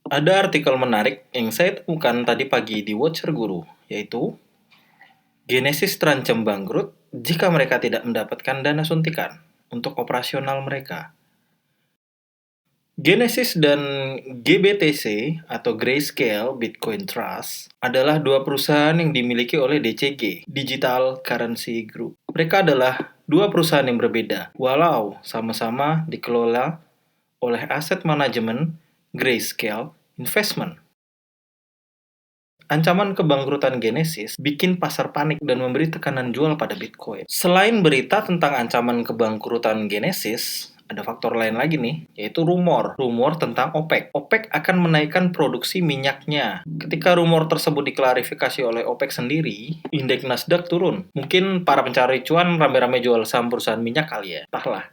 Ada artikel menarik yang saya temukan tadi pagi di Watcher Guru, yaitu Genesis terancam bangkrut jika mereka tidak mendapatkan dana suntikan untuk operasional mereka. Genesis dan GBTC atau Grayscale Bitcoin Trust adalah dua perusahaan yang dimiliki oleh DCG, Digital Currency Group. Mereka adalah dua perusahaan yang berbeda, walau sama-sama dikelola oleh aset manajemen Grayscale Investment. Ancaman kebangkrutan Genesis bikin pasar panik dan memberi tekanan jual pada Bitcoin. Selain berita tentang ancaman kebangkrutan Genesis, ada faktor lain lagi nih, yaitu rumor. Rumor tentang OPEC. OPEC akan menaikkan produksi minyaknya. Ketika rumor tersebut diklarifikasi oleh OPEC sendiri, indeks Nasdaq turun. Mungkin para pencari cuan rame-rame jual saham perusahaan minyak kali ya. Entahlah.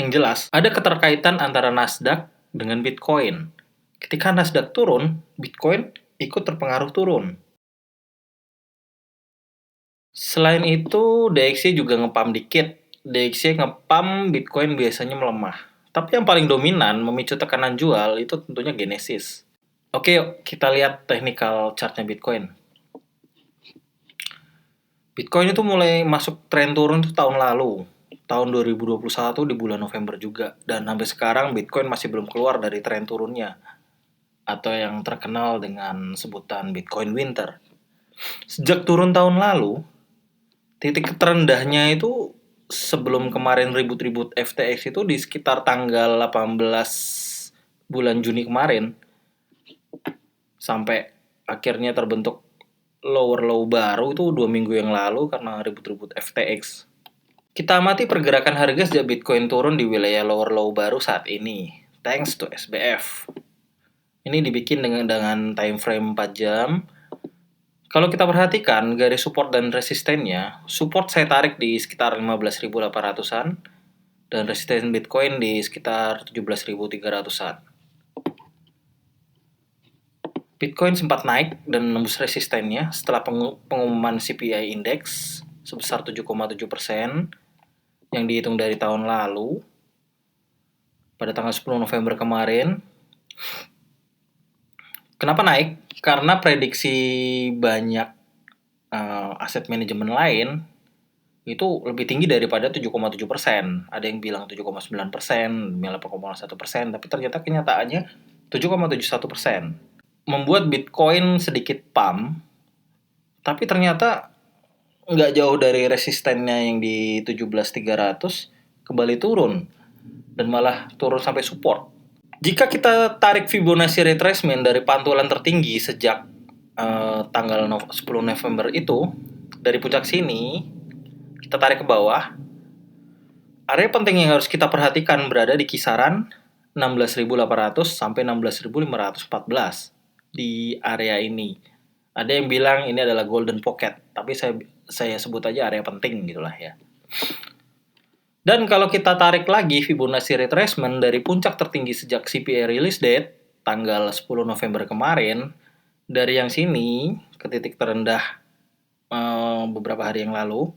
Yang jelas, ada keterkaitan antara Nasdaq dengan Bitcoin. Ketika Nasdaq turun, Bitcoin ikut terpengaruh turun. Selain itu, DXY juga ngepam dikit. DXY ngepam, Bitcoin biasanya melemah. Tapi yang paling dominan memicu tekanan jual itu tentunya Genesis. Oke, yuk kita lihat technical chartnya Bitcoin. Bitcoin itu mulai masuk tren turun itu tahun lalu. Tahun 2021 di bulan November juga. Dan sampai sekarang Bitcoin masih belum keluar dari tren turunnya. Atau yang terkenal dengan sebutan Bitcoin Winter. Sejak turun tahun lalu, titik terendahnya itu sebelum kemarin ribut-ribut FTX itu di sekitar tanggal 18 bulan Juni kemarin. Sampai akhirnya terbentuk lower low baru itu 2 minggu yang lalu karena ribut-ribut FTX. Kita amati pergerakan harga sejak Bitcoin turun di wilayah lower low baru saat ini. Thanks to SBF. Ini dibikin dengan time frame 4 jam. Kalau kita perhatikan garis support dan resistennya, support saya tarik di sekitar 15.800-an dan resisten Bitcoin di sekitar 17.300-an. Bitcoin sempat naik dan menembus resistennya setelah pengumuman CPI Index sebesar 7,7% yang dihitung dari tahun lalu pada tanggal 10 November kemarin. Kenapa naik? Karena prediksi banyak aset manajemen lain itu lebih tinggi daripada 7,7%. Ada yang bilang 7,9%, 8,1%, tapi ternyata kenyataannya 7,71%. Membuat Bitcoin sedikit pump, tapi ternyata nggak jauh dari resistennya yang di 17.300 kembali turun dan malah turun sampai support. Jika kita tarik Fibonacci retracement dari pantulan tertinggi sejak tanggal 10 November itu, dari puncak sini, kita tarik ke bawah, area penting yang harus kita perhatikan berada di kisaran 16.800 sampai 16.514 di area ini. Ada yang bilang ini adalah golden pocket, tapi saya sebut aja area penting gitulah ya. Dan kalau kita tarik lagi Fibonacci retracement dari puncak tertinggi sejak CPI release date tanggal 10 November kemarin, dari yang sini ke titik terendah beberapa hari yang lalu,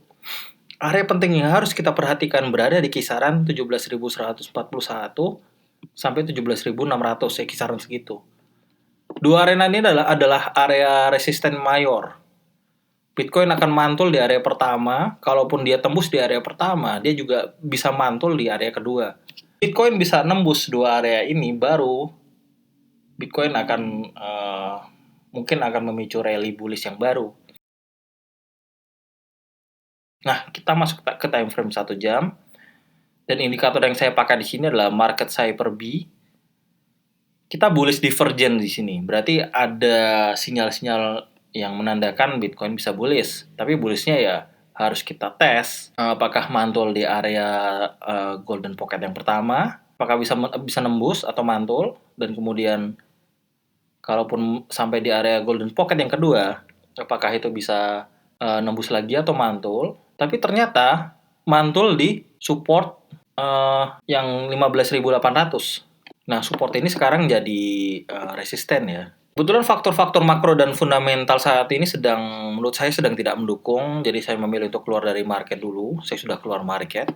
area penting yang harus kita perhatikan berada di kisaran 17.141 sampai 17.600, ya kisaran segitu. Dua area ini adalah area resisten mayor. Bitcoin akan mantul di area pertama, kalaupun dia tembus di area pertama, dia juga bisa mantul di area kedua. Bitcoin bisa nembus dua area ini, baru Bitcoin akan mungkin akan memicu rally bullish yang baru. Nah, kita masuk ke time frame 1 jam. Dan indikator yang saya pakai di sini adalah market Cyper B. Kita bullish divergent di sini. Berarti ada sinyal-sinyal yang menandakan Bitcoin bisa bullish. Tapi bullishnya ya harus kita tes apakah mantul di area golden pocket yang pertama, apakah bisa nembus atau mantul, dan kemudian kalaupun sampai di area golden pocket yang kedua, apakah itu bisa nembus lagi atau mantul. Tapi ternyata mantul di support yang 15.800. Nah, support ini sekarang jadi resisten ya. Kebetulan faktor-faktor makro dan fundamental saat ini menurut saya sedang tidak mendukung, jadi saya memilih untuk keluar dari market dulu. Saya sudah keluar market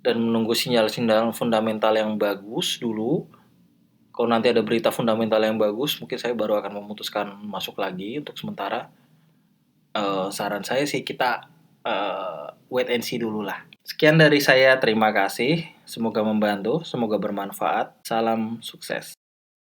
dan menunggu sinyal-sinyal fundamental yang bagus dulu. Kalau nanti ada berita fundamental yang bagus, mungkin saya baru akan memutuskan masuk lagi. Untuk sementara, saran saya sih kita wait and see dulu lah. Sekian dari saya, terima kasih. Semoga membantu, semoga bermanfaat. Salam sukses.